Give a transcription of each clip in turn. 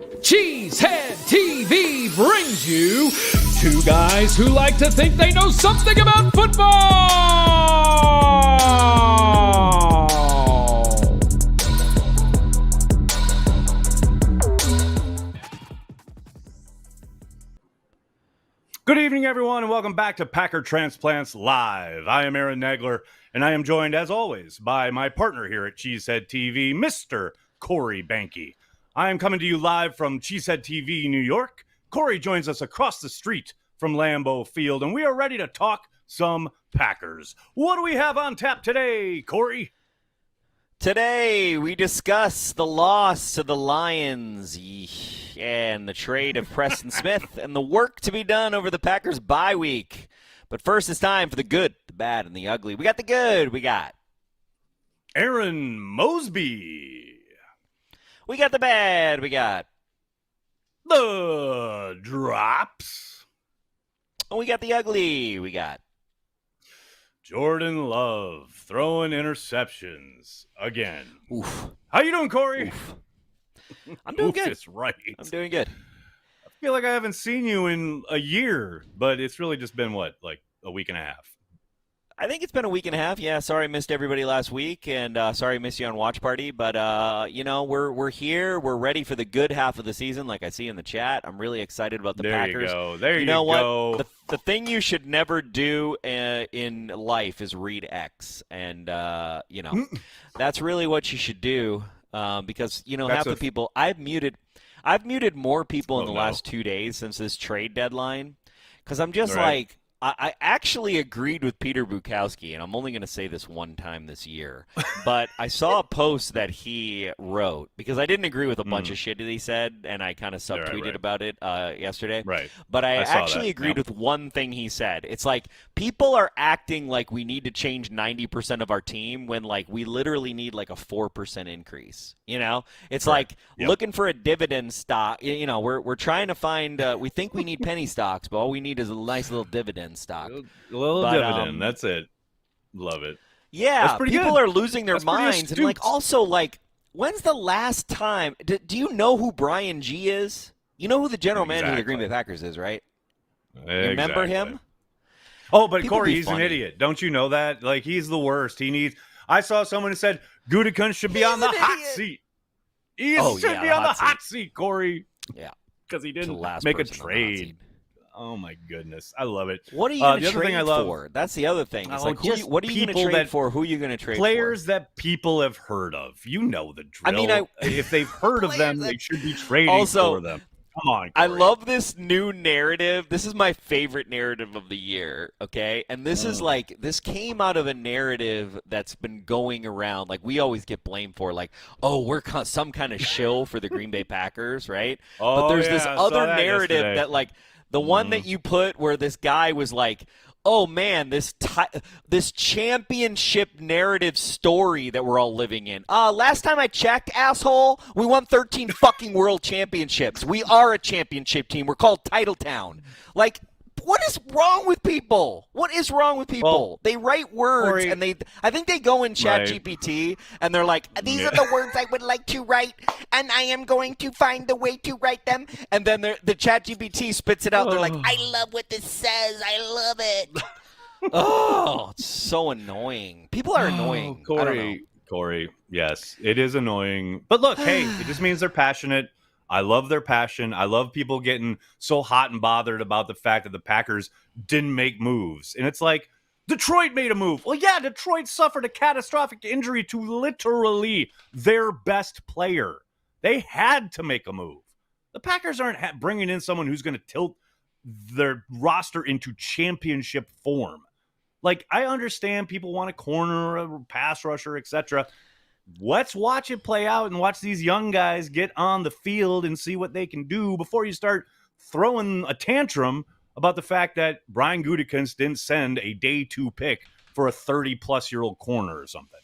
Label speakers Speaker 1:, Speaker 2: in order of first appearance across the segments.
Speaker 1: Cheesehead TV brings you two guys who like to think they know something about football. Good evening, everyone, and welcome back to Packer Transplants Live. I am Aaron Nagler, and I am joined, as always, by my partner here at Cheesehead TV, Mr. Corey Behnke. I am coming to you live from Cheesehead TV, New York. Corey joins us across the street from Lambeau Field, and we are ready to talk some Packers. What do we have on tap today, Corey?
Speaker 2: Today, we discuss the loss to the Lions and the trade of Preston Smith and the work to be done over the Packers bye week. But first, it's time for the good, the bad, and the ugly. We got the good. We got
Speaker 1: Aaron Mosby.
Speaker 2: We got the bad. We got
Speaker 1: the drops.
Speaker 2: And we got the ugly. We got
Speaker 1: Jordan Love throwing interceptions again.
Speaker 2: Oof.
Speaker 1: How you doing, Corey?
Speaker 2: Oof. I'm doing good.
Speaker 1: That's right.
Speaker 2: I'm doing good.
Speaker 1: I feel like I haven't seen you in a year, but it's really just been, what, like a week and a half?
Speaker 2: I think it's been a week and a half. Yeah, sorry I missed everybody last week, and sorry I missed you on Watch Party. But, we're here. We're ready for the good half of the season, like I see in the chat. I'm really excited about the Packers.
Speaker 1: There you go.
Speaker 2: What? The thing you should never do in life is read X. And, that's really what you should do because, half the people – I've muted more people in the last 2 days since this trade deadline because I'm just like – I actually agreed with Peter Bukowski, and I'm only going to say this one time this year, but I saw a post that he wrote, because I didn't agree with a bunch of shit that he said, and I kind of subtweeted about it yesterday.
Speaker 1: Right.
Speaker 2: But I actually agreed with one thing he said. It's like, people are acting like we need to change 90% of our team when, like, we literally need, like, a 4% increase. It's like looking for a dividend stock. We're trying to find we think we need penny stocks, but all we need is a nice little dividend stock.
Speaker 1: A little dividend. That's it. Love it.
Speaker 2: Yeah, people are losing their
Speaker 1: That's
Speaker 2: minds. And also, when's the last time? Do you know who Brian G is? You know who the general manager of the Green Bay Packers is, right?
Speaker 1: Exactly.
Speaker 2: You remember him?
Speaker 1: Oh, but Corey, he's an idiot. Don't you know that? Like, he's the worst. I saw someone who said Gutekunst should be on the hot seat. He should be on the hot seat, Corey.
Speaker 2: Yeah.
Speaker 1: Because he didn't make a trade. Oh, my goodness. I love it.
Speaker 2: What are you going to trade for? That's the other thing. It's what are you going to trade for? Who are you going to trade for?
Speaker 1: Players that people have heard of. You know the drill. I mean, if they've heard of them, they should be trading for them. Come on, Corey.
Speaker 2: I love this new narrative. This is my favorite narrative of the year, okay? And this is this came out of a narrative that's been going around. Like, we always get blamed for, we're some kind of shill for the Green Bay Packers, right? But there's this other narrative that, the one that you put where this guy was like, oh, man, this championship narrative story that we're all living in. Last time I checked, asshole, we won 13 fucking world championships. We are a championship team. We're called Titletown. What is wrong with people? What is wrong with people? Well, they write words, and I think they go in ChatGPT, and they're like, these are the words I would like to write, and I am going to find the way to write them. And then the ChatGPT spits it out. They're like, I love what this says. I love it. Oh, it's so annoying. People are annoying.
Speaker 1: Corey, yes, it is annoying. But look, hey, it just means they're passionate. I love their passion. I love people getting so hot and bothered about the fact that the Packers didn't make moves. And it's like, Detroit made a move. Well, yeah, Detroit suffered a catastrophic injury to literally their best player. They had to make a move. The Packers aren't bringing in someone who's going to tilt their roster into championship form. I understand people want a corner, a pass rusher, etc. Let's watch it play out and watch these young guys get on the field and see what they can do before you start throwing a tantrum about the fact that Brian Gutekunst didn't send a day 2 pick for a 30-plus-year-old corner or something.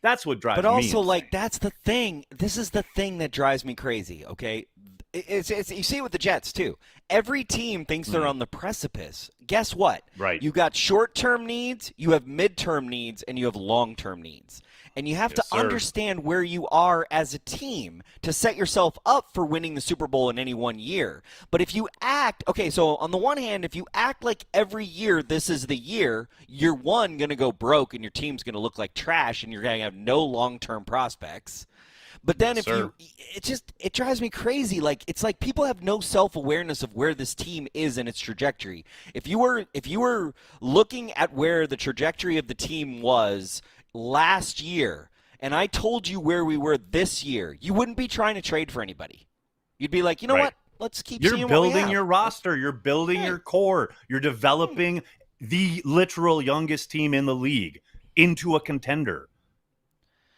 Speaker 1: That's what drives me.
Speaker 2: But also, that's the thing. This is the thing that drives me crazy, okay? It's you see it with the Jets, too. Every team thinks they're on the precipice. Guess what?
Speaker 1: Right.
Speaker 2: You got short-term needs, you have mid-term needs, and you have long-term needs. And you have
Speaker 1: Yes,
Speaker 2: to
Speaker 1: sir.
Speaker 2: understand where you are as a team to set yourself up for winning the Super Bowl in any one year. But if you act, okay, so on the one hand, if you act like every year this is the year, you're one, going to go broke and your team's going to look like trash and you're going to have no long-term prospects. But then
Speaker 1: Yes,
Speaker 2: if you, it drives me crazy. Like it's like people have no self-awareness of where this team is in its trajectory. If you were looking at where the trajectory of the team was last year, and I told you where we were this year, you wouldn't be trying to trade for anybody. You'd be like, you know
Speaker 1: Right.
Speaker 2: what? Let's keep
Speaker 1: You're
Speaker 2: seeing what we
Speaker 1: building
Speaker 2: have.
Speaker 1: your roster. You're building your core. You're developing the literal youngest team in the league into a contender.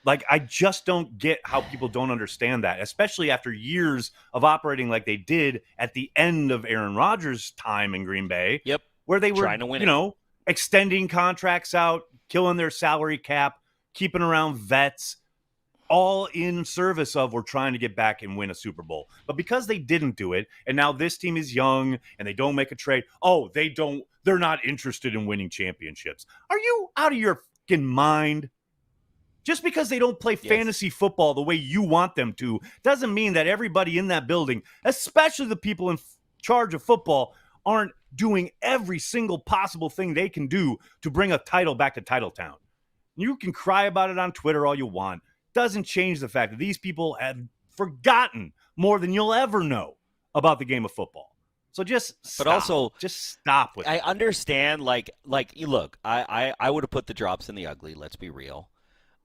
Speaker 1: Like, I just don't get how people don't understand that, especially after years of operating like they did at the end of Aaron Rodgers' time in Green Bay.
Speaker 2: Yep.
Speaker 1: Where they were,
Speaker 2: Trying to win it.
Speaker 1: extending contracts out, killing their salary cap, keeping around vets, all in service of we're trying to get back and win a Super Bowl. But because they didn't do it, and now this team is young and they don't make a trade, they're not interested in winning championships. Are you out of your fucking mind? Just because they don't play fantasy football the way you want them to doesn't mean that everybody in that building, especially the people in charge of football, aren't doing every single possible thing they can do to bring a title back to Titletown. You can cry about it on Twitter all you want. Doesn't change the fact that these people have forgotten more than you'll ever know about the game of football. So just stop.
Speaker 2: But also,
Speaker 1: just stop with it.
Speaker 2: I understand, like you look, I would have put the drops in the ugly, let's be real.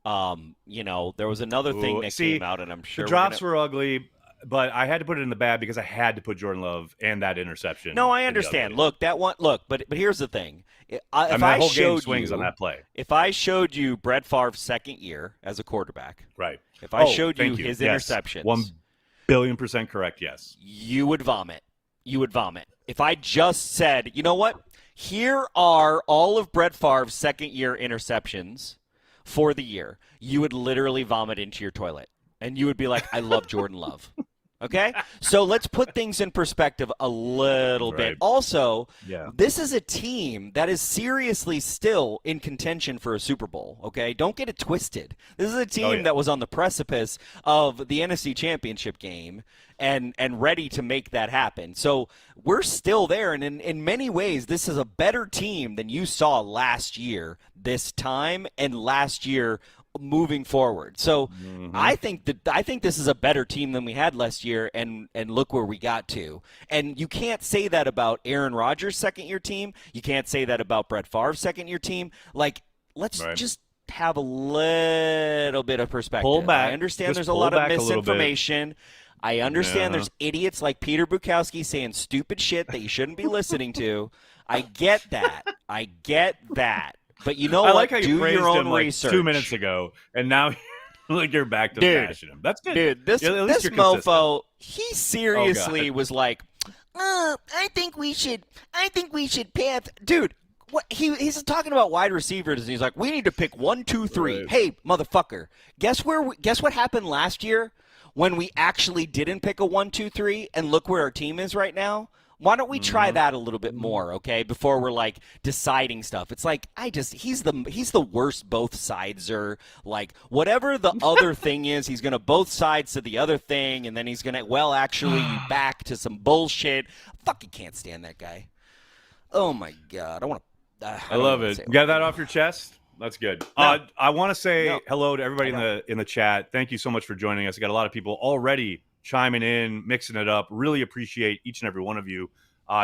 Speaker 2: There was another thing that came out, and I'm sure
Speaker 1: the drops were ugly, but I had to put it in the bad because I had to put Jordan Love and that interception.
Speaker 2: No, I understand. Look, but here's the thing. If
Speaker 1: the whole game swings on that play.
Speaker 2: If I showed you Brett Favre's second year as a quarterback,
Speaker 1: right?
Speaker 2: If I showed you his interceptions,
Speaker 1: 1,000,000,000% correct. Yes,
Speaker 2: you would vomit. You would vomit. If I just said, you know what? Here are all of Brett Favre's second year interceptions for the year, you would literally vomit into your toilet. And you would be like, I love Jordan Love. Okay? So let's put things in perspective a little bit. Also, this is a team that is seriously still in contention for a Super Bowl. Okay? Don't get it twisted. This is a team that was on the precipice of the NFC Championship game and ready to make that happen. So we're still there. And in many ways, this is a better team than you saw last year this time and last year moving forward. So I think this is a better team than we had last year, and look where we got to. And you can't say that about Aaron Rodgers' second-year team. You can't say that about Brett Favre's second-year team. Like, let's just have a little bit of perspective.
Speaker 1: Pull back.
Speaker 2: I understand there's a lot of misinformation. I understand there's idiots like Peter Bukowski saying stupid shit that you shouldn't be listening to. I get that. But you know
Speaker 1: I
Speaker 2: what?
Speaker 1: like how you praised
Speaker 2: your own
Speaker 1: him like
Speaker 2: research.
Speaker 1: 2 minutes ago, and now you're back to bashing him. That's good.
Speaker 2: Dude, this mofo, he seriously was like, I think we should pay. Dude, what he's talking about wide receivers, and he's like, we need to pick 1, 2, 3. Right. Hey, motherfucker, guess what happened last year when we actually didn't pick a 1, 2, 3, and look where our team is right now? Why don't we try that a little bit more, okay? Before we're like deciding stuff. It's like he's the worst both sides are like whatever the other thing is, he's gonna both sides to the other thing, and then he's gonna actually back to some bullshit. Fucking can't stand that guy. Oh my god, I
Speaker 1: love it. Get that off your chest. That's good. No. I want to say hello to everybody in the chat. Thank you so much for joining us. I got a lot of people already chiming in, mixing it up. Really appreciate each and every one of you.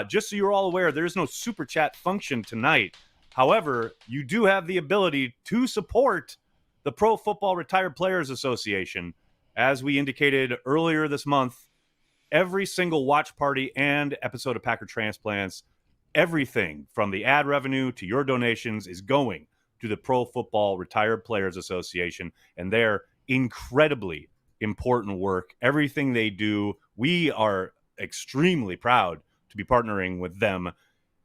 Speaker 1: Just so you're all aware, there's no super chat function tonight. However, you do have the ability to support the Pro Football Retired Players Association. As we indicated earlier this month, every single watch party and episode of Packer Transplants, everything from the ad revenue to your donations is going to the Pro Football Retired Players Association and their incredibly important work. Everything they do, we are extremely proud to be partnering with them.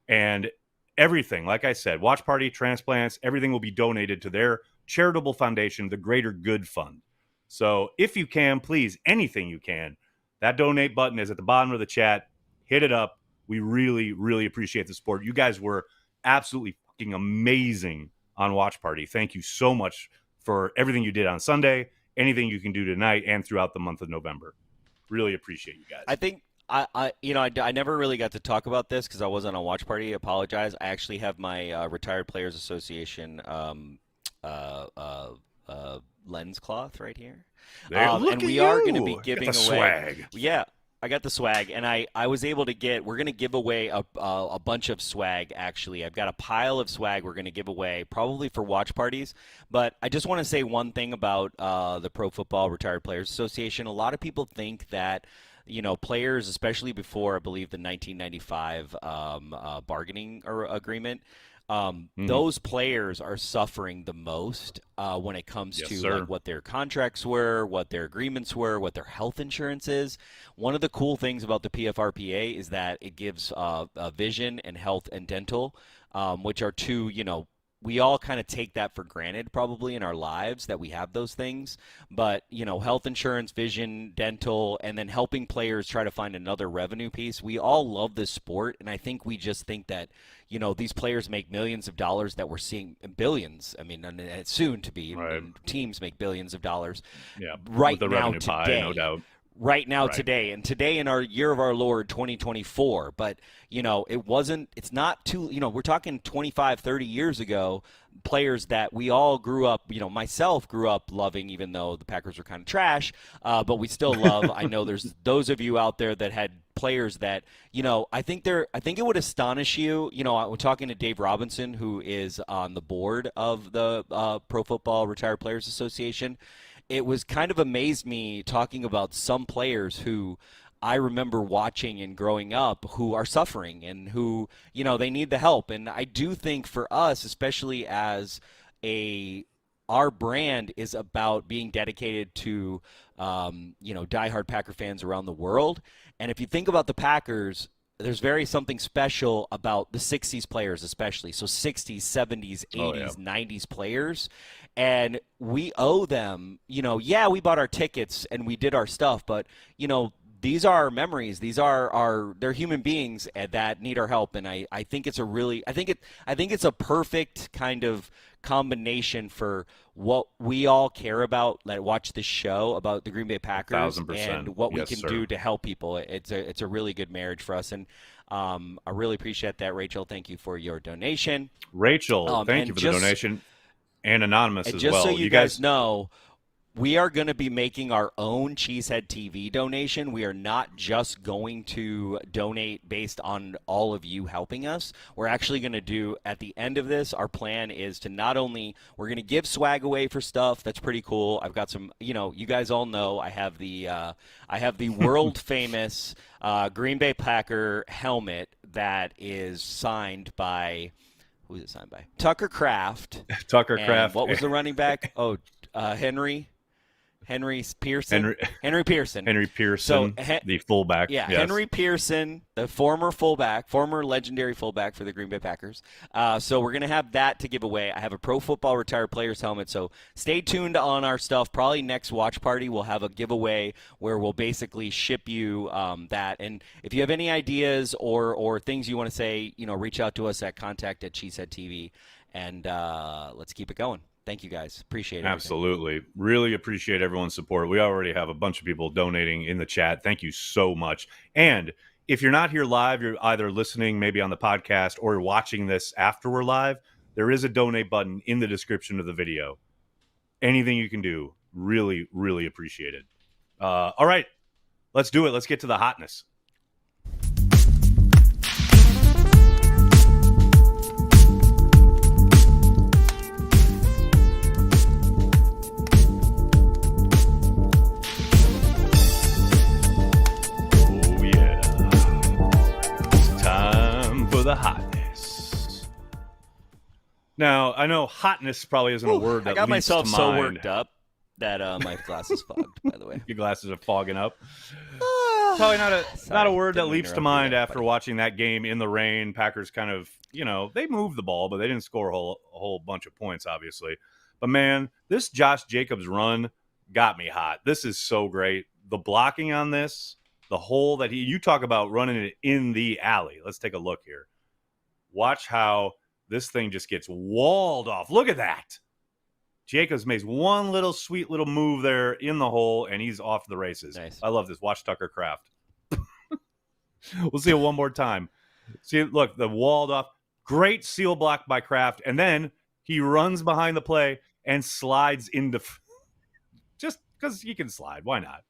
Speaker 1: And everything, like I said, watch party, transplants, everything will be donated to their charitable foundation, the Greater Good Fund. So if you can, please, anything you can, that donate button is at the bottom of the chat. Hit it up. We really, really appreciate the support. You guys were absolutely fucking amazing on watch party. Thank you so much for everything you did on Sunday, anything you can do tonight and throughout the month of November. Really appreciate you guys.
Speaker 2: I think I never really got to talk about this because I wasn't on watch party. I apologize. I actually have my Retired Players Association lens cloth right here. And we are going to be giving away
Speaker 1: swag.
Speaker 2: Yeah, I got the swag, and I was able to get. We're going to give away a bunch of swag. Actually, I've got a pile of swag we're going to give away, probably for watch parties. But I just want to say one thing about the Pro Football Retired Players Association. A lot of people think that, you know, players, especially before, I believe, the 1995 bargaining agreement, those players are suffering the most when it comes to like what their contracts were, what their agreements were, what their health insurance is. One of the cool things about the PFRPA is that it gives vision and health and dental, which are two, you know, we all kind of take that for granted probably in our lives that we have those things. But, you know, health insurance, vision, dental, and then helping players try to find another revenue piece. We all love this sport, and I think we just think that, you know, these players make millions of dollars that we're seeing billions. I mean, and it's soon to be.
Speaker 1: Right.
Speaker 2: And teams make billions of dollars.
Speaker 1: Yeah,
Speaker 2: right
Speaker 1: with the
Speaker 2: now
Speaker 1: revenue
Speaker 2: today.
Speaker 1: pie, no doubt.
Speaker 2: Right now, today, and today in our year of our Lord 2024. But, you know, it's not too, you know, we're talking 25, 30 years ago, players that we all grew up, you know, myself grew up loving, even though the Packers were kind of trash, but we still love. I know there's those of you out there that had players that, you know, I think it would astonish you. You know, we're talking to Dave Robinson, who is on the board of the Pro Football Retired Players Association. It was kind of amazed me talking about some players who I remember watching and growing up who are suffering and who, you know, they need the help. And I do think for us, especially as our brand is about being dedicated to, you know, diehard Packer fans around the world. And if you think about the Packers, there's something special about the 60s players, especially. So 60s, 70s, 80s, 90s players. And we owe them, you know, we bought our tickets and we did our stuff, but, you know, these are our memories. These are they're human beings that need our help. And I think it's I think it's a perfect kind of combination for what we all care about that watch this show about the Green Bay Packers
Speaker 1: 1,000%.
Speaker 2: and what we can do to help people. It's a really good marriage for us. And I really appreciate that, Rachel. Thank you for your donation.
Speaker 1: Rachel, thank you for the donation. And Anonymous as well.
Speaker 2: Just so you guys know, we are going to be making our own Cheesehead TV donation. We are not just going to donate based on all of you helping us. We're actually going to do, at the end of this, our plan is to not only, we're going to give swag away for stuff. That's pretty cool. I've got some, you know, you guys all know I have the world famous Green Bay Packer helmet that is signed by, who is it signed by? Tucker Kraft.
Speaker 1: Tucker Kraft.
Speaker 2: What was the running back? Henry Pearson. Henry Pearson.
Speaker 1: Henry Pearson, the fullback.
Speaker 2: Yeah,
Speaker 1: yes.
Speaker 2: Henry Pearson, the former legendary fullback for the Green Bay Packers. So we're going to have that to give away. I have a Pro Football Retired Players helmet, so stay tuned on our stuff. Probably next watch party we'll have a giveaway where we'll basically ship you that. And if you have any ideas or things you want to say, you know, reach out to us at contact@cheeseheadtv, and let's keep it going. Thank you, guys. Appreciate it.
Speaker 1: Absolutely. Really appreciate everyone's support. We already have a bunch of people donating in the chat. Thank you so much. And if you're not here live, you're either listening maybe on the podcast or you're watching this after we're live, there is a donate button in the description of the video. Anything you can do, really, really appreciate it. All right, let's do it. Let's get to the hotness. The hotness. Now, I know hotness probably isn't a word that
Speaker 2: I got
Speaker 1: leaps
Speaker 2: myself
Speaker 1: to
Speaker 2: so
Speaker 1: mind.
Speaker 2: worked up that my glasses fogged, by the way.
Speaker 1: Your glasses are fogging up. Probably not a word that leaps to mind after watching that game in the rain. Packers kind of, you know, they moved the ball, but they didn't score a whole bunch of points, obviously. But, man, this Josh Jacobs run got me hot. This is so great. The blocking on this, the hole that you talk about running it in the alley. Let's take a look here. Watch how this thing just gets walled off. Look at that. Jacobs makes one little sweet little move there in the hole, and he's off the races.
Speaker 2: Nice.
Speaker 1: I love this. Watch Tucker Kraft. We'll see it one more time. See, look, the walled off. Great seal block by Kraft, and then he runs behind the play and slides into just because he can slide. Why not?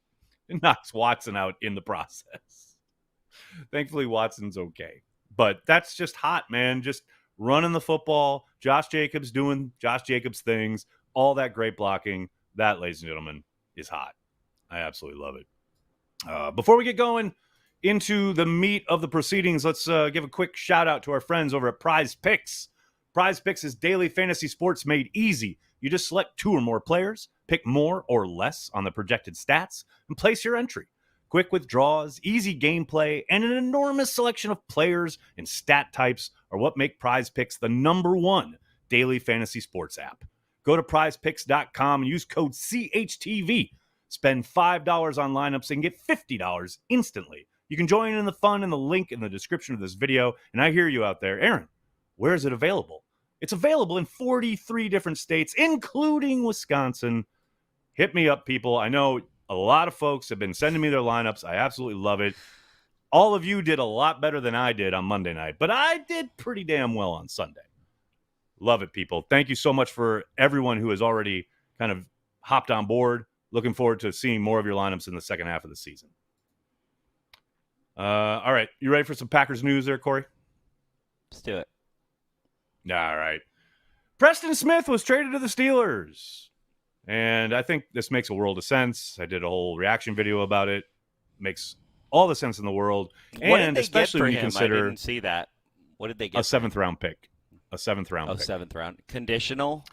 Speaker 1: It knocks Watson out in the process. Thankfully, Watson's okay. But that's just hot, man. Just running the football. Josh Jacobs doing Josh Jacobs things. All that great blocking. That, ladies and gentlemen, is hot. I absolutely love it. Before we get going into the meat of the proceedings, let's give a quick shout out to our friends over at Prize Picks. Prize Picks is daily fantasy sports made easy. You just select 2 or more players, pick more or less on the projected stats, and place your entry. Quick withdrawals, easy gameplay, and an enormous selection of players and stat types are what make Prize Picks the #1 daily fantasy sports app. Go to prizepicks.com and use code CHTV. Spend $5 on lineups and get $50 instantly. You can join in the fun in the link in the description of this video. And I hear you out there. Aaron, where is it available? It's available in 43 different states, including Wisconsin. Hit me up, people. I know a lot of folks have been sending me their lineups. I absolutely love it. All of you did a lot better than I did on Monday night, but I did pretty damn well on Sunday. Love it, people. Thank you so much for everyone who has already kind of hopped on board. Looking forward to seeing more of your lineups in the second half of the season. All right. You ready for some Packers news there, Corey?
Speaker 2: Let's do it.
Speaker 1: All right. Preston Smith was traded to the Steelers. And I think this makes a world of sense. I did a whole reaction video about it. Makes all the sense in the world.
Speaker 2: What
Speaker 1: and
Speaker 2: did they
Speaker 1: especially
Speaker 2: get for
Speaker 1: when you
Speaker 2: him?
Speaker 1: consider
Speaker 2: I didn't see that. What did they get?
Speaker 1: a 7th-round pick. A 7th-round pick.
Speaker 2: 7th round. Conditional?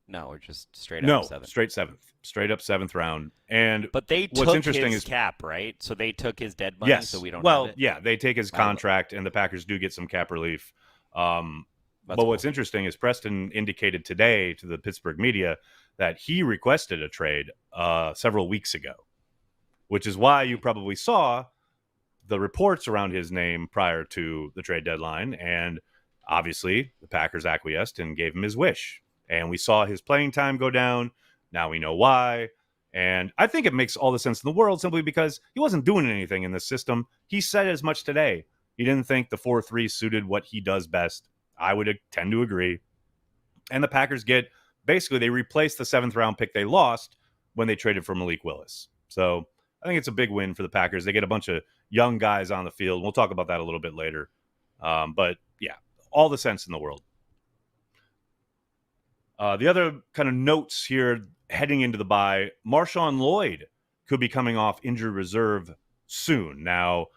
Speaker 2: No, or just straight
Speaker 1: No,
Speaker 2: up 7th.
Speaker 1: straight 7th. Straight up 7th round. And
Speaker 2: But they
Speaker 1: what's
Speaker 2: took
Speaker 1: interesting
Speaker 2: his
Speaker 1: is
Speaker 2: cap, right? So they took his dead money,
Speaker 1: yes.
Speaker 2: so we don't
Speaker 1: well,
Speaker 2: have it?
Speaker 1: yeah, they take his contract, and the Packers do get some cap relief. But what's interesting is Preston indicated today to the Pittsburgh media that he requested a trade several weeks ago, which is why you probably saw the reports around his name prior to the trade deadline. And obviously, the Packers acquiesced and gave him his wish. And we saw his playing time go down. Now we know why. And I think it makes all the sense in the world simply because he wasn't doing anything in this system. He said as much today. He didn't think the 4-3 suited what he does best. I would tend to agree. And the Packers basically, they replaced the 7th-round pick they lost when they traded for Malik Willis. So I think it's a big win for the Packers. They get a bunch of young guys on the field. We'll talk about that a little bit later. But, yeah, all the sense in the world. The other kind of notes here heading into the bye, Marshawn Lloyd could be coming off injured reserve soon. Now,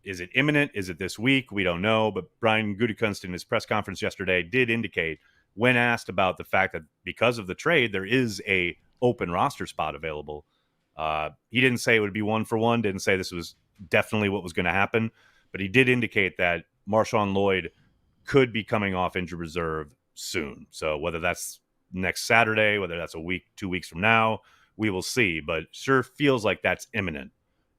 Speaker 1: is it imminent? Is it this week? We don't know. But Brian Gutekunst in his press conference yesterday did indicate, when asked about the fact that because of the trade, there is a open roster spot available. He didn't say it would be 1-for-1, didn't say this was definitely what was going to happen. But he did indicate that Marshawn Lloyd could be coming off injured reserve soon. So whether that's next Saturday, whether that's a week, 2 weeks from now, we will see. But sure feels like that's imminent.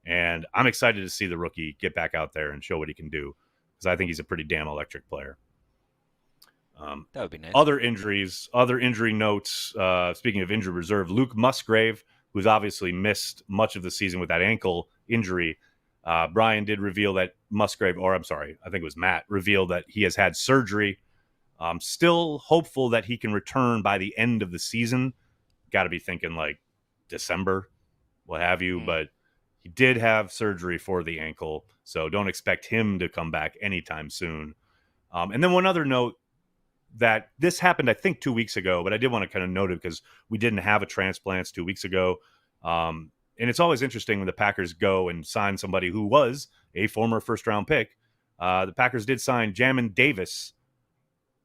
Speaker 1: And I'm excited to see the rookie get back out there and show what he can do, because I think he's a pretty damn electric player.
Speaker 2: That would be nice.
Speaker 1: Other injury notes. Speaking of injured reserve, Luke Musgrave, who's obviously missed much of the season with that ankle injury. Brian did reveal that I think it was Matt, revealed that he has had surgery. Still hopeful that he can return by the end of the season. Got to be thinking like December, what have you. But he did have surgery for the ankle, so don't expect him to come back anytime soon. And then one other note, that this happened, I think, 2 weeks ago, but I did want to kind of note it because we didn't have a Transplants 2 weeks ago. And it's always interesting when the Packers go and sign somebody who was a former first-round pick. The Packers did sign Jamin Davis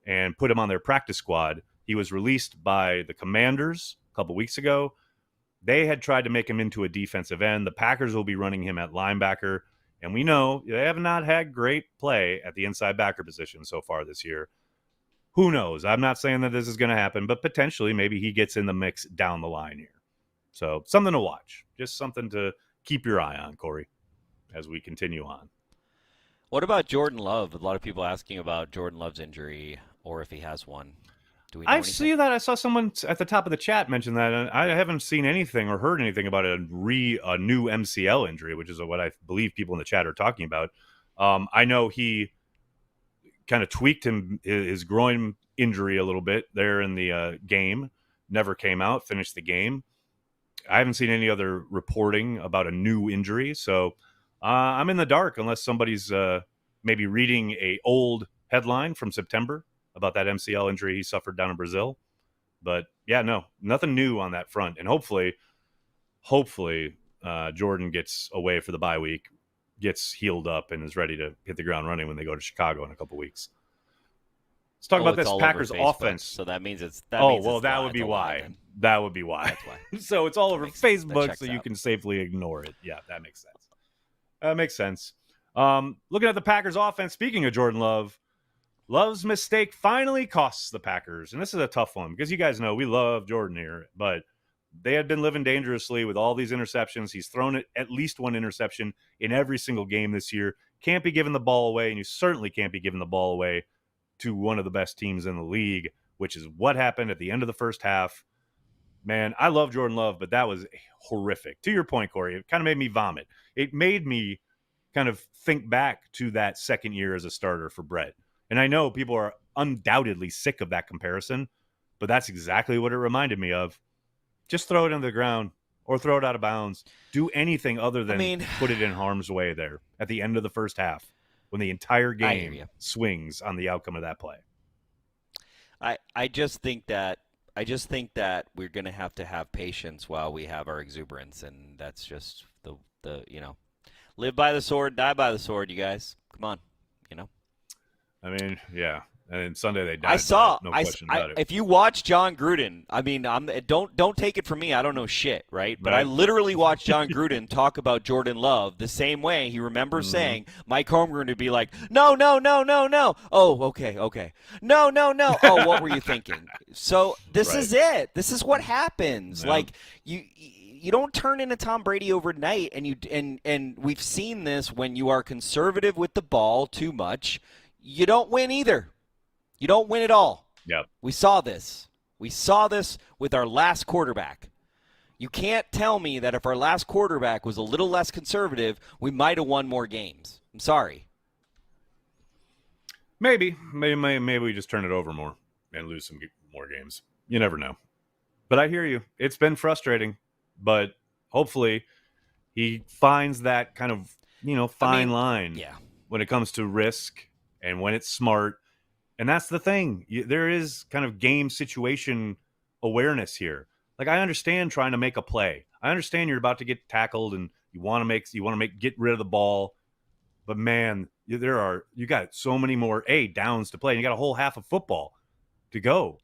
Speaker 1: and put him on their practice squad. He was released by the Commanders a couple weeks ago. They had tried to make him into a defensive end. The Packers will be running him at linebacker. And we know they have not had great play at the inside backer position so far this year. Who knows? I'm not saying that this is going to happen, but potentially maybe he gets in the mix down the line here. So something to watch. Just something to keep your eye on, Corey, as we continue on.
Speaker 2: What about Jordan Love? A lot of people asking about Jordan Love's injury or if he has one. Do we know
Speaker 1: I
Speaker 2: anything?
Speaker 1: see that. I saw someone at the top of the chat mention that, and I haven't seen anything or heard anything about a new MCL injury, which is what I believe people in the chat are talking about. I know he kind of tweaked his groin injury a little bit there in the game. Never came out, finished the game. I haven't seen any other reporting about a new injury, so I'm in the dark unless somebody's maybe reading a old headline from September about that MCL injury he suffered down in Brazil. But yeah, no, nothing new on that front, and hopefully, Jordan gets away for the bye week, gets healed up, and is ready to hit the ground running when they go to Chicago in a couple weeks. Let's talk about this Packers offense.
Speaker 2: So that means it's
Speaker 1: that would be why. That would be why.
Speaker 2: That's why.
Speaker 1: So it's all over Facebook, so you
Speaker 2: out.
Speaker 1: can safely ignore it. Yeah, that makes sense. That makes sense. Looking at the Packers offense, speaking of Jordan Love, Love's mistake finally costs the Packers. And this is a tough one because you guys know we love Jordan here, but they had been living dangerously with all these interceptions. He's thrown at least one interception in every single game this year. Can't be giving the ball away, and you certainly can't be giving the ball away to one of the best teams in the league, which is what happened at the end of the first half. Man, I love Jordan Love, but that was horrific. To your point, Corey, it kind of made me vomit. It made me kind of think back to that second year as a starter for Brett. And I know people are undoubtedly sick of that comparison, but that's exactly what it reminded me of. Just throw it into the ground or throw it out of bounds. Do anything other than put it in harm's way there at the end of the first half when the entire game swings on the outcome of that play.
Speaker 2: I just think that we're going to have patience while we have our exuberance, and that's just the live by the sword, die by the sword, you guys. Come on,
Speaker 1: I mean, yeah. And Sunday they died. No question about it.
Speaker 2: If you watch John Gruden, I mean, don't take it from me. I don't know shit, right? But I literally watched John Gruden talk about Jordan Love the same way. He remembers saying Mike Holmgren would be like, no. Oh, okay. No. Oh, what were you thinking? So this is it. This is what happens. Yeah. Like you don't turn into Tom Brady overnight, and we've seen this when you are conservative with the ball too much. You don't win either. You don't win at all.
Speaker 1: Yep.
Speaker 2: We saw this. We saw this with our last quarterback. You can't tell me that if our last quarterback was a little less conservative, we might have won more games. I'm sorry.
Speaker 1: Maybe we just turn it over more and lose some more games. You never know. But I hear you. It's been frustrating, but hopefully he finds that kind of, fine line when it comes to risk and when it's smart. And that's the thing. There is kind of game situation awareness here. Like, I understand trying to make a play. I understand you're about to get tackled and you want to get rid of the ball. But man, you got so many more downs to play. And you got a whole half of football to go.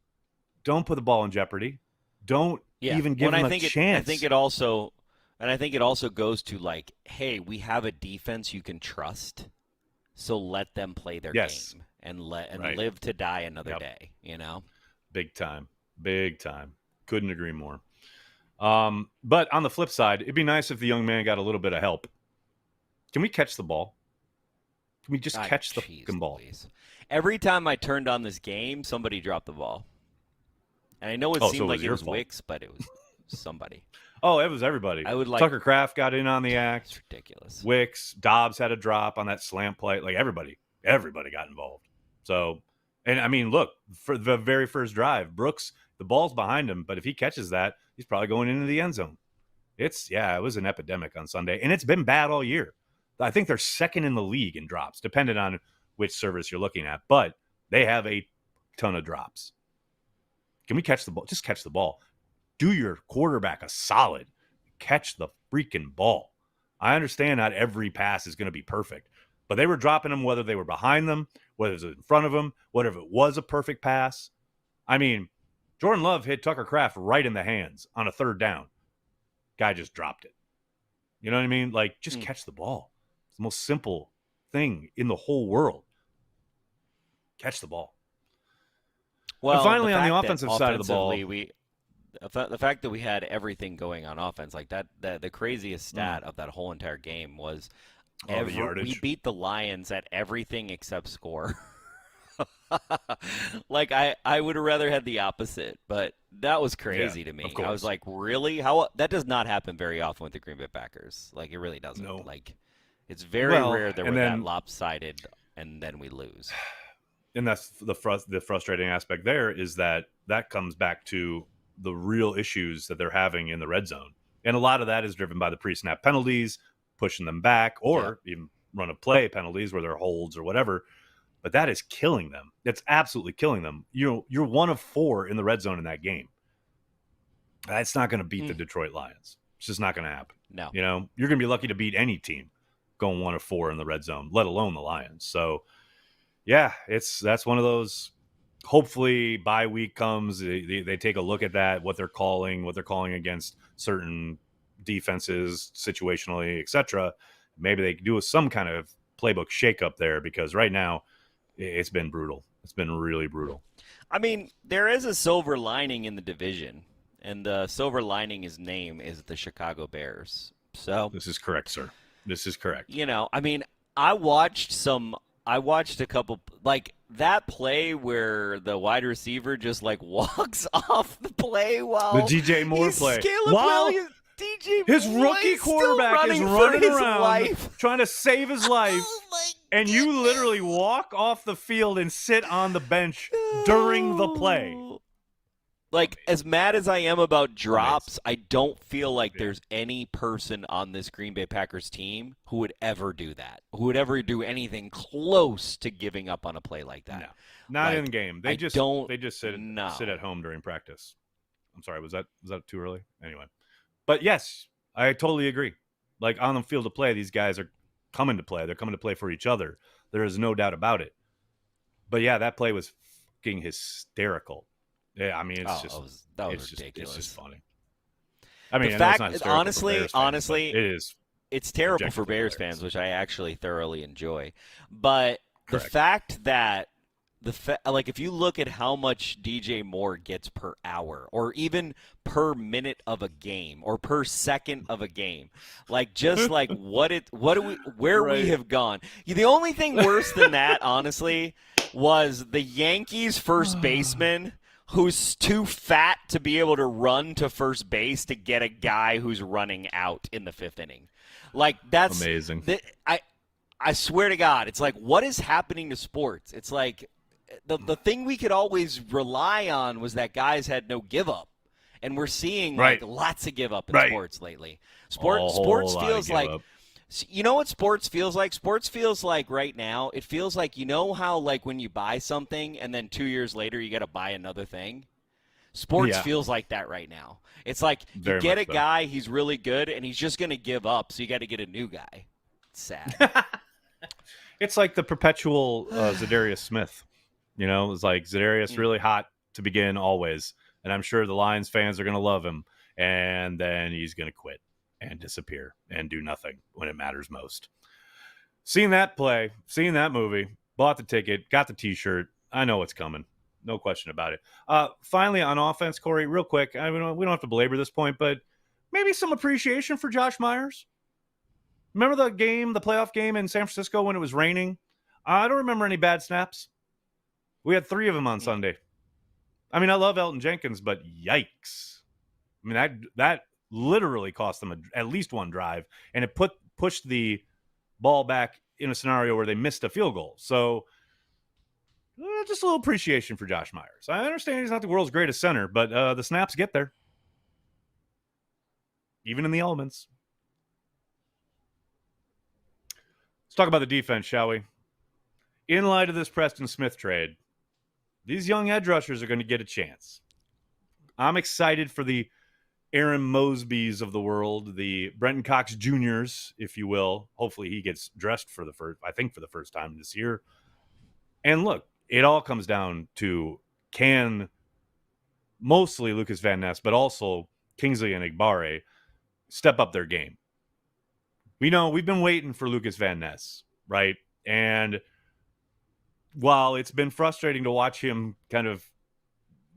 Speaker 1: Don't put the ball in jeopardy. Don't even give them a chance.
Speaker 2: I think it also goes to like, hey, we have a defense you can trust, so let them play their game and live to die another day.
Speaker 1: Big time. Couldn't agree more. But on the flip side, it'd be nice if the young man got a little bit of help. Can we catch the ball? Can we just catch the fucking ball?
Speaker 2: Please. Every time I turned on this game, somebody dropped the ball. And I know it seemed like it was Wicks, but it was somebody.
Speaker 1: Oh, it was everybody. Tucker Kraft got in on the act.
Speaker 2: It's ridiculous.
Speaker 1: Wicks, Dobbs had a drop on that slant play. Like, everybody got involved. So, and I mean, look, for the very first drive, Brooks, the ball's behind him, but if he catches that, he's probably going into the end zone. It was an epidemic on Sunday, and it's been bad all year. I think they're second in the league in drops, depending on which service you're looking at, but they have a ton of drops. Can we catch the ball? Just catch the ball. Do your quarterback a solid. Catch the freaking ball. I understand not every pass is going to be perfect, but they were dropping them whether they were behind them, whether it was in front of them, whatever it was a perfect pass. I mean, Jordan Love hit Tucker Kraft right in the hands on a third down. Guy just dropped it. You know what I mean? Like, just catch the ball. It's the most simple thing in the whole world. Catch the ball.
Speaker 2: Well,
Speaker 1: and finally, on the offensive side of the ball,
Speaker 2: the fact that we had everything going on offense, like that, the craziest stat of that whole entire game was we beat the Lions at everything except score. Like I would have rather had the opposite, but that was
Speaker 1: Yeah,
Speaker 2: crazy to
Speaker 1: of
Speaker 2: me. I was
Speaker 1: course.
Speaker 2: like, really? How that does not happen very often with the Green Bay Packers. Like it really doesn't.
Speaker 1: No.
Speaker 2: Like it's very
Speaker 1: Well,
Speaker 2: rare that
Speaker 1: and
Speaker 2: we're that
Speaker 1: then
Speaker 2: lopsided and then we lose.
Speaker 1: and that's the frustrating aspect there is that comes back to the real issues that they're having in the red zone. And a lot of that is driven by the pre-snap penalties, pushing them back,
Speaker 2: Yeah.
Speaker 1: or even run of play penalties where they're holds or whatever. But that is killing them. It's absolutely killing them. You're 1 of 4 in the red zone in that game. That's not going to beat the Detroit Lions. It's just not going to happen.
Speaker 2: No.
Speaker 1: You're going to be lucky to beat any team going 1 of 4 in the red zone, let alone the Lions. So, yeah, that's one of those. Hopefully, bye week comes. They take a look at that, what they're calling against certain defenses, situationally, etc. Maybe they do some kind of playbook shakeup there because right now it's been brutal. It's been really brutal.
Speaker 2: I mean, there is a silver lining in the division, and the silver lining his name is the Chicago Bears. So,
Speaker 1: This is correct, sir. This is correct.
Speaker 2: I mean, I watched a couple like that play where the wide receiver just like walks off the play
Speaker 1: The
Speaker 2: while
Speaker 1: DJ Moore
Speaker 2: he's
Speaker 1: play.
Speaker 2: Caleb
Speaker 1: While
Speaker 2: Williams, DJ
Speaker 1: his
Speaker 2: Moore
Speaker 1: rookie
Speaker 2: is still
Speaker 1: quarterback is
Speaker 2: for
Speaker 1: running
Speaker 2: his
Speaker 1: around
Speaker 2: life.
Speaker 1: trying to save his life.
Speaker 2: Oh my
Speaker 1: And you literally walk off the field and sit on the bench during the play.
Speaker 2: Like, as mad as I am about drops,
Speaker 1: Amazing.
Speaker 2: I don't feel like
Speaker 1: Yeah.
Speaker 2: there's any person on this Green Bay Packers team who would ever do that, who would ever do anything close to giving up on a play like that.
Speaker 1: No, not
Speaker 2: Like,
Speaker 1: in game.
Speaker 2: I
Speaker 1: They just
Speaker 2: don't
Speaker 1: sit
Speaker 2: know.
Speaker 1: sit at home during practice. I'm sorry, was that too early? Anyway. But yes, I totally agree. Like on the field of play, these guys are coming to play. They're coming to play for each other. There is no doubt about it. But yeah, that play was fucking hysterical. Yeah, I mean, it's just
Speaker 2: that was
Speaker 1: it's
Speaker 2: ridiculous.
Speaker 1: Just funny. I mean,
Speaker 2: The
Speaker 1: I know it's
Speaker 2: fact,
Speaker 1: not hysterical
Speaker 2: honestly,
Speaker 1: for Bears fans, but it is
Speaker 2: it's terrible for
Speaker 1: objectively
Speaker 2: Bears
Speaker 1: hilarious.
Speaker 2: fans, which I actually thoroughly enjoy. But
Speaker 1: Correct.
Speaker 2: the fact that like if you look at how much DJ Moore gets per hour or even per minute of a game or per second of a game, like just like where
Speaker 1: Right.
Speaker 2: we have gone. The only thing worse than that, honestly, was the Yankees first baseman who's too fat to be able to run to first base to get a guy who's running out in the 5th inning. Like that's
Speaker 1: Amazing.
Speaker 2: I swear to God, it's like what is happening to sports? It's like the thing we could always rely on was that guys had no give up. And we're seeing
Speaker 1: Right.
Speaker 2: like lots of give up in
Speaker 1: Right.
Speaker 2: sports lately.
Speaker 1: A whole
Speaker 2: Sports
Speaker 1: lot of
Speaker 2: feels
Speaker 1: give
Speaker 2: like
Speaker 1: up.
Speaker 2: you know what sports feels like? Sports feels like right now, it feels like how like when you buy something and then 2 years later you got to buy another thing? Sports
Speaker 1: Yeah.
Speaker 2: feels like that right now. It's like you
Speaker 1: Very
Speaker 2: get a
Speaker 1: much so.
Speaker 2: guy, he's really good, and he's just going to give up, so you got to get a new guy. It's sad.
Speaker 1: It's like the perpetual Zadarius Smith. It's like Zadarius really hot to begin always. And I'm sure the Lions fans are going to love him. And then he's going to quit and disappear and do nothing when it matters most. Seeing that play, seeing that movie, bought the ticket, got the T-shirt. I know what's coming. No question about it. Finally, on offense, Corey, real quick. We don't have to belabor this point, but maybe some appreciation for Josh Myers. Remember the playoff game in San Francisco when it was raining? I don't remember any bad snaps. We had 3 of them on Sunday. I mean, I love Elton Jenkins, but yikes. I mean, that literally cost them at least one drive, and it pushed the ball back in a scenario where they missed a field goal. So just a little appreciation for Josh Myers. I understand he's not the world's greatest center, but the snaps get there. Even in the elements. Let's talk about the defense, shall we? In light of this Preston Smith trade, these young edge rushers are going to get a chance. I'm excited for the Aaron Mosbys of the world, the Brenton Cox Juniors, if you will. Hopefully he gets dressed for the first time this year. And look, it all comes down to can mostly Lucas Van Ness, but also Kingsley and Igbare step up their game. We know we've been waiting for Lucas Van Ness, right? And while it's been frustrating to watch him kind of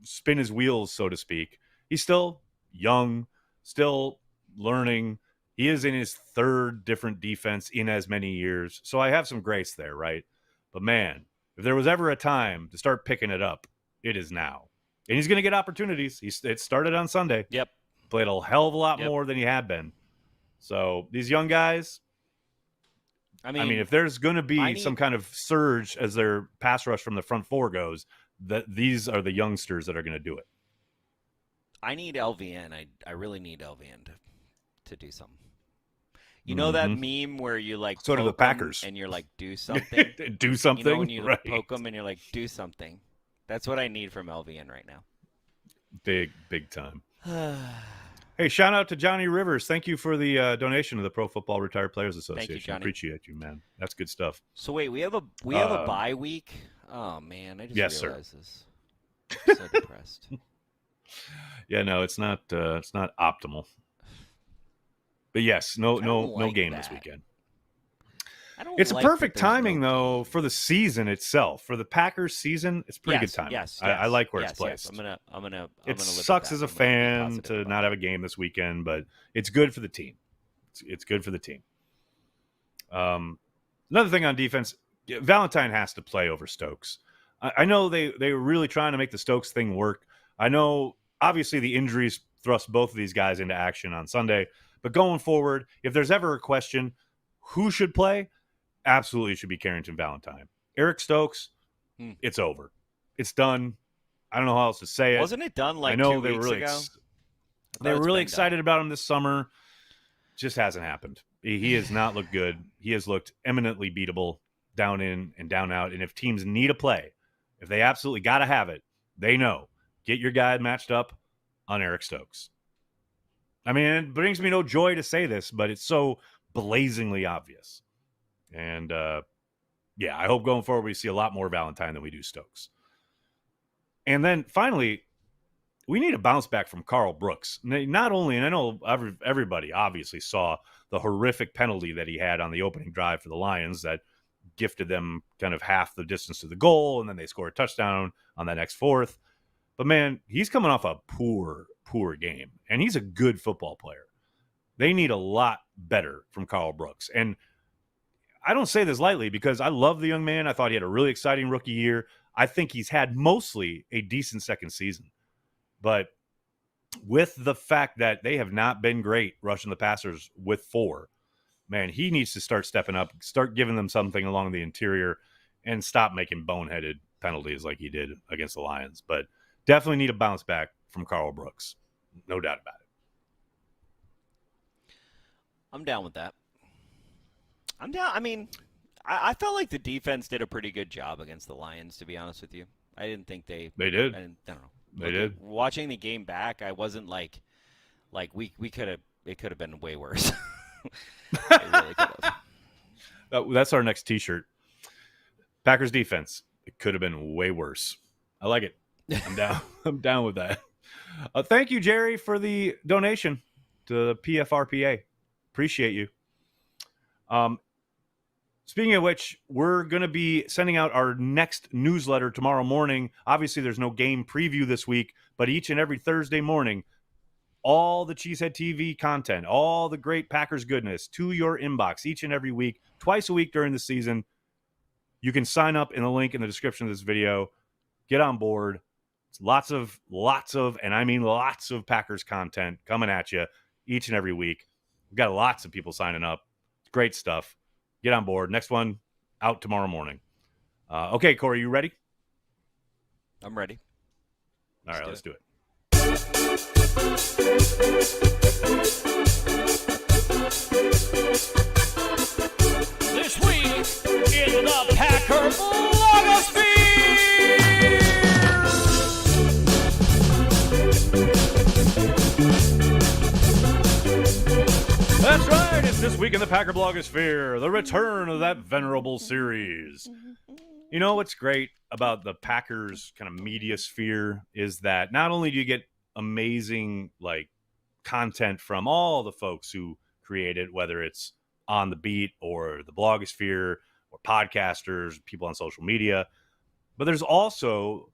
Speaker 1: spin his wheels, so to speak, he's still young, still learning. He is in his 3rd different defense in as many years. So I have some grace there, right? But man, If there was ever a time to start picking it up, it is now. And he's going to get opportunities. It started on Sunday.
Speaker 2: Yep.
Speaker 1: Played a hell of a lot more than he had been. So these young guys, I mean, if there's going to be some kind of surge as their pass rush from the front four goes, these are the youngsters that are going to do it.
Speaker 2: I need LVN. I really need LVN to do something. You know that meme where you like
Speaker 1: sort of the Packers
Speaker 2: and you're like, do something,
Speaker 1: do something.
Speaker 2: You know, when you
Speaker 1: right.
Speaker 2: poke them and you're like, do something. That's what I need from LVN right now.
Speaker 1: Big time. Hey, shout out to Johnny Rivers. Thank you for the donation to the Pro Football Retired Players Association.
Speaker 2: Thank you, Johnny.
Speaker 1: Appreciate you, man. That's good stuff.
Speaker 2: So wait, we have a bye week. Oh man, I just realized this. I'm so depressed.
Speaker 1: Yeah, no, it's not optimal. But yes, no game this weekend. It's a perfect timing though for the season itself. For the Packers season, it's pretty good timing.
Speaker 2: Yes,
Speaker 1: I like where it's placed.
Speaker 2: I'm gonna.
Speaker 1: It sucks as a fan to not have a game this weekend, but it's good for the team. It's good for the team. Another thing on defense, Valentine has to play over Stokes. I know they were really trying to make the Stokes thing work. I know obviously the injuries thrust both of these guys into action on Sunday, but going forward, if there's ever a question, who should play? Absolutely should be Carrington Valentine. Eric Stokes, it's over. It's done. I don't know how else to say it.
Speaker 2: Wasn't it done like
Speaker 1: I know
Speaker 2: 2
Speaker 1: they
Speaker 2: weeks
Speaker 1: were really
Speaker 2: ago?
Speaker 1: They were really excited about him this summer. Just hasn't happened. He has not looked good. He has looked eminently beatable down in and down out. And if teams need a play, if they absolutely got to have it, they know. Get your guy matched up on Eric Stokes. I mean, it brings me no joy to say this, but it's so blazingly obvious. And, I hope going forward we see a lot more Valentine than we do Stokes. And then finally, we need a bounce back from Carl Brooks. Not only, and I know everybody obviously saw the horrific penalty that he had on the opening drive for the Lions that gifted them kind of half the distance to the goal, and then they scored a touchdown on that next fourth. But, man, he's coming off a poor game, and he's a good football player. They need a lot better from Carl Brooks. And I don't say this lightly because I love the young man. I thought he had a really exciting rookie year. I think he's had mostly a decent second season. But with the fact that they have not been great rushing the passers with 4, man, he needs to start stepping up, start giving them something along the interior, and stop making boneheaded penalties like he did against the Lions. But definitely need a bounce back from Carl Brooks. No doubt about it.
Speaker 2: I'm down with that. I'm down. I mean, I felt like the defense did a pretty good job against the Lions, to be honest with you. I didn't think they
Speaker 1: did.
Speaker 2: I don't know.
Speaker 1: They did.
Speaker 2: Watching the game back, I wasn't like we could have. It could have been way worse. It really could have.
Speaker 1: That's our next T-shirt. Packers defense. It could have been way worse. I like it. I'm down. I'm down with that. Thank you, Jerry, for the donation to the PFRPA. Appreciate you. Speaking of which, we're going to be sending out our next newsletter tomorrow morning. Obviously, there's no game preview this week, but each and every Thursday morning, all the Cheesehead TV content, all the great Packers goodness to your inbox each and every week, twice a week during the season. You can sign up in the link in the description of this video. Get on board. It's lots of, and I mean lots of Packers content coming at you each and every week. We've got lots of people signing up. Great stuff. Get on board. Next one out tomorrow morning. Okay, Corey, you ready?
Speaker 2: I'm ready.
Speaker 1: All right, let's do it.
Speaker 2: This week in the Packer blogosphere.
Speaker 1: That's right. It's This Week in the Packer blogosphere, the return of that venerable series. You know what's great about the Packers kind of media sphere is that not only do you get amazing content from all the folks who create it, whether it's on the beat or the blogosphere or podcasters, people on social media, but there's also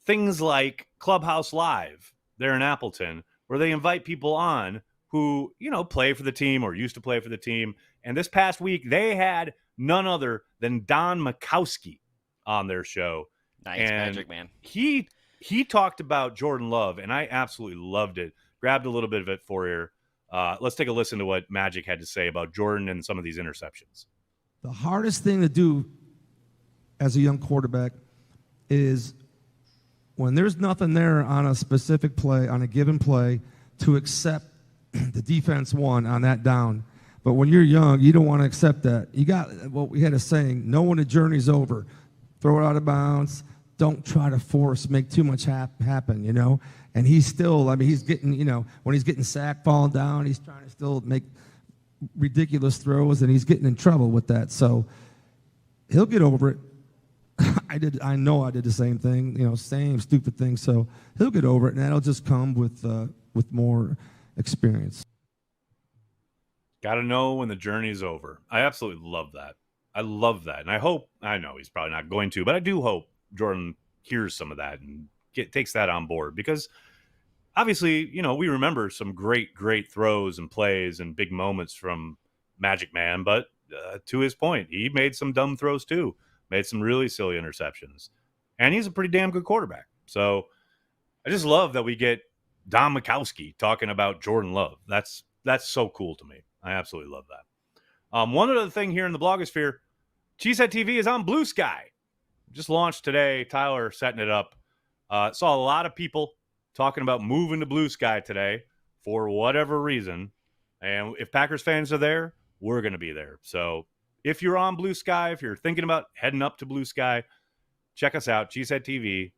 Speaker 1: things like Clubhouse Live there in Appleton, where they invite people on who, play for the team or used to play for the team. And this past week, they had none other than Don Makowski on their show.
Speaker 2: Nice,
Speaker 1: And
Speaker 2: Magic Man.
Speaker 1: He talked about Jordan Love, and I absolutely loved it. Grabbed a little bit of it for you. Let's take a listen to what Magic had to say about Jordan and some of these interceptions.
Speaker 3: The hardest thing to do as a young quarterback is when there's nothing there on a specific play, on a given play, to accept the defense won on that down. But when you're young, you don't want to accept that. You got what we had a saying, know when the journey's over. Throw it out of bounds. Don't try to make too much happen, you know. And he's still, I mean, he's getting, you know, when he's getting sacked, falling down, he's trying to still make ridiculous throws, and he's getting in trouble with that. So he'll get over it. I know I did the same thing, you know, same stupid thing. So he'll get over it, and that'll just come with more experience.
Speaker 1: Got to know when the journey is over. I absolutely love that. I love that. And I know he's probably not going to, but I do hope Jordan hears some of that and takes that on board, because obviously, you know, we remember some great throws and plays and big moments from Magic Man, but to his point, he made some dumb throws too, made some really silly interceptions, and he's a pretty damn good quarterback. So I just love that we get Don Mikowski talking about Jordan Love. That's so cool to me. I absolutely love that. One other thing here in the blogosphere, Cheesehead TV is on Blue Sky. Just launched today. Tyler setting it up. Saw a lot of people talking about moving to Blue Sky today for whatever reason. And if Packers fans are there, we're going to be there. So if you're on Blue Sky, if you're thinking about heading up to Blue Sky, check us out, Cheesehead TV.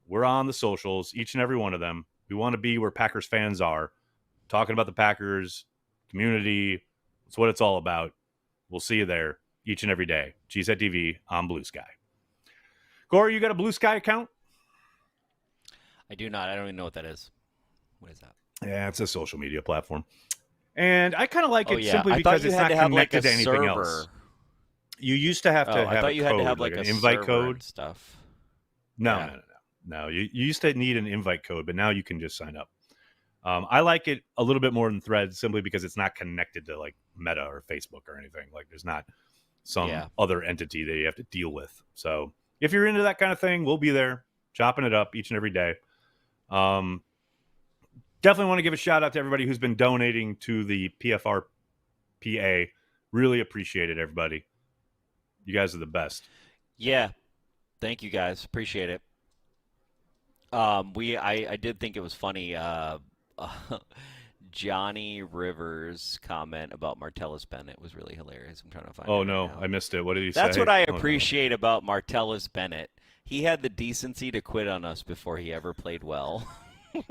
Speaker 1: We're on the socials, each and every one of them. We want to be where Packers fans are, talking about the Packers, community. It's what it's all about. We'll see you there each and every day. Cheesehead TV on Blue Sky. Corey, you got a Blue Sky account?
Speaker 2: I do not. I don't even know what that is. What is that?
Speaker 1: Yeah, it's a social media platform. And I kind of like it
Speaker 2: yeah.
Speaker 1: simply
Speaker 2: I
Speaker 1: because
Speaker 2: you
Speaker 1: it's
Speaker 2: had
Speaker 1: not
Speaker 2: to have
Speaker 1: connected
Speaker 2: like
Speaker 1: to
Speaker 2: a
Speaker 1: anything
Speaker 2: server.
Speaker 1: else. You used to have to have
Speaker 2: I thought
Speaker 1: a
Speaker 2: you
Speaker 1: code,
Speaker 2: had to have
Speaker 1: like
Speaker 2: like
Speaker 1: an
Speaker 2: a
Speaker 1: invite
Speaker 2: server
Speaker 1: code.
Speaker 2: and stuff.
Speaker 1: No. You used to need an invite code, but now you can just sign up. I like it a little bit more than Threads simply because it's not connected to like Meta or Facebook or anything. Like there's not some other entity that you have to deal with. So if you're into that kind of thing, we'll be there chopping it up each and every day. Definitely want to give a shout out to everybody who's been donating to the PFRPA. Really appreciate it, everybody. You guys are the best.
Speaker 2: Yeah. Thank you guys. Appreciate it. I did think it was funny. Johnny Rivers' comment about Martellus Bennett was really hilarious. I'm trying to find it.
Speaker 1: Oh,
Speaker 2: right
Speaker 1: no.
Speaker 2: now.
Speaker 1: I missed it. What did he say?
Speaker 2: That's what I appreciate about Martellus Bennett. He had the decency to quit on us before he ever played well. I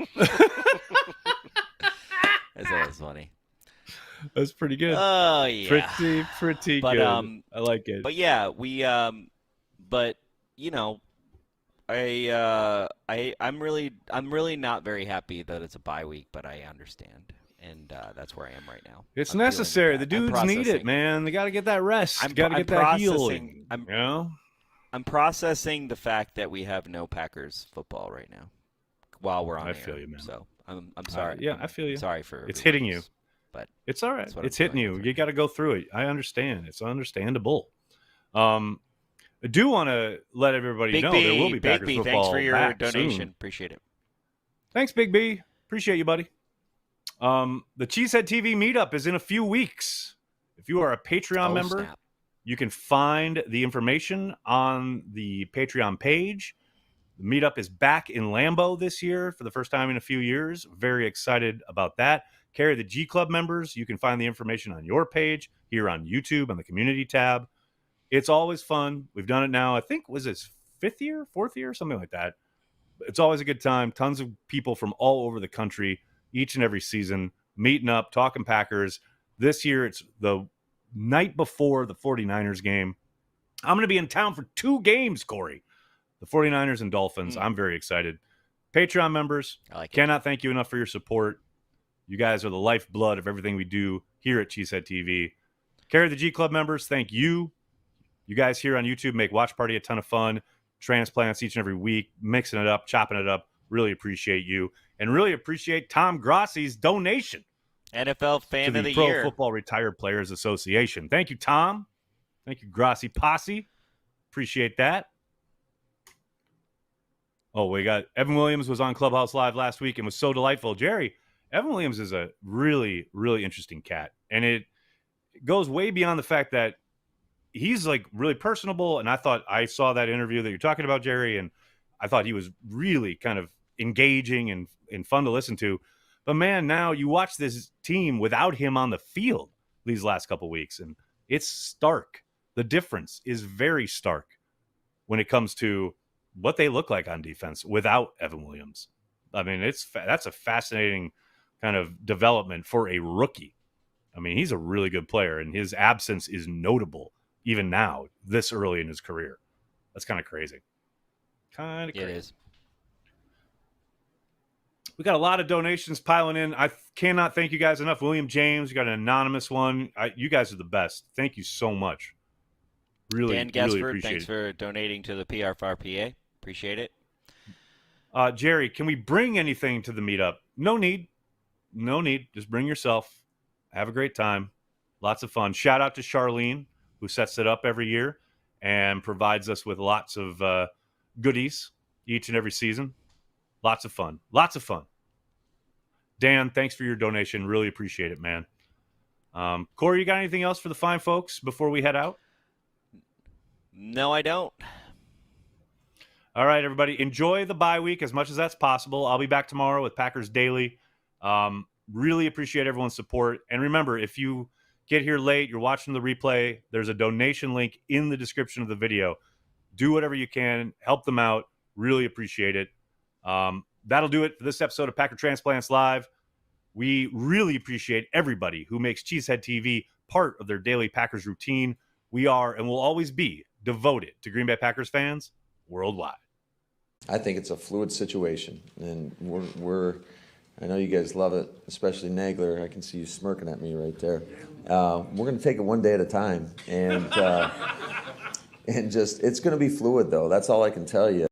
Speaker 2: thought it was funny.
Speaker 1: That's pretty good.
Speaker 2: Oh, yeah.
Speaker 1: Pretty
Speaker 2: But,
Speaker 1: good. I like it.
Speaker 2: But yeah, but you know, I'm really not very happy that it's a bye week, but I understand, and that's where I am right now.
Speaker 1: It's
Speaker 2: I'm
Speaker 1: necessary. The
Speaker 2: feeling
Speaker 1: dudes need it, man. They got to get that rest. Got to get that healing. You know?
Speaker 2: I'm processing the fact that we have no Packers football right now while we're on air.
Speaker 1: I feel you, man.
Speaker 2: So I'm sorry.
Speaker 1: I feel you.
Speaker 2: Sorry for
Speaker 1: it's hitting you,
Speaker 2: but
Speaker 1: it's all right. It's hitting you. You got to go through it. I understand. It's understandable. I do want to let everybody know there will be Packers
Speaker 2: Big B,
Speaker 1: football
Speaker 2: thanks for your
Speaker 1: back
Speaker 2: donation.
Speaker 1: soon.
Speaker 2: Appreciate it.
Speaker 1: Thanks, Big B. Appreciate you, buddy. The Cheesehead TV meetup is in a few weeks. If you are a Patreon member,
Speaker 2: snap.
Speaker 1: you can find the information on the Patreon page. The meetup is back in Lambeau this year for the first time in a few years. Very excited about that. Carry the G Club members. You can find the information on your page here on YouTube on the community tab. It's always fun. We've done it now. I think was this 4th year, something like that. It's always a good time. Tons of people from all over the country each and every season meeting up, talking Packers. This year, it's the night before the 49ers game. I'm going to be in town for 2 games, Corey. The 49ers and Dolphins. I'm very excited. Patreon members, cannot thank you enough for your support. You guys are the lifeblood of everything we do here at Cheesehead TV. Carry the G Club members, thank you. You guys here on YouTube make Watch Party a ton of fun. Transplants each and every week, mixing it up, chopping it up. Really appreciate you. And really appreciate Tom Grossi's donation.
Speaker 2: NFL Fan
Speaker 1: to
Speaker 2: of the
Speaker 1: Pro
Speaker 2: Year.
Speaker 1: Football Retired Players Association. Thank you, Tom. Thank you, Grossi Posse. Appreciate that. Oh, we got Evan Williams was on Clubhouse Live last week and was so delightful. Jerry, Evan Williams is a really, really interesting cat. And it goes way beyond the fact that he's like really personable. And I saw that interview that you're talking about, Jerry, and I thought he was really kind of engaging and fun to listen to. But man, now you watch this team without him on the field these last couple weeks, and it's stark. The difference is very stark when it comes to what they look like on defense without Evan Williams. I mean, that's a fascinating kind of development for a rookie. I mean, he's a really good player, and his absence is notable even now, this early in his career. That's kind of crazy. Kind of crazy.
Speaker 2: It is.
Speaker 1: We got a lot of donations piling in. I cannot thank you guys enough. William James, you got an anonymous one. You guys are the best. Thank you so much. Really,
Speaker 2: Dan Gaspard,
Speaker 1: really appreciate
Speaker 2: thanks for donating to the PRFRPA. Appreciate it.
Speaker 1: Jerry, can we bring anything to the meetup? No need. No need. Just bring yourself. Have a great time. Lots of fun. Shout out to Charlene, who sets it up every year and provides us with lots of goodies each and every season. Lots of fun. Lots of fun. Dan, thanks for your donation. Really appreciate it, man. Corey, you got anything else for the fine folks before we head out?
Speaker 2: No, I don't.
Speaker 1: All right, everybody. Enjoy the bye week as much as that's possible. I'll be back tomorrow with Packers Daily. Really appreciate everyone's support. And remember, if you get here late, you're watching the replay, there's a donation link in the description of the video. Do whatever you can. Help them out. Really appreciate it. That'll do it for this episode of Packer Transplants Live. We really appreciate everybody who makes Cheesehead TV part of their daily Packers routine. We are and will always be devoted to Green Bay Packers fans worldwide.
Speaker 4: I think it's a fluid situation, and I know you guys love it, especially Nagler. I can see you smirking at me right there. We're going to take it one day at a time, and just it's going to be fluid, though. That's all I can tell you.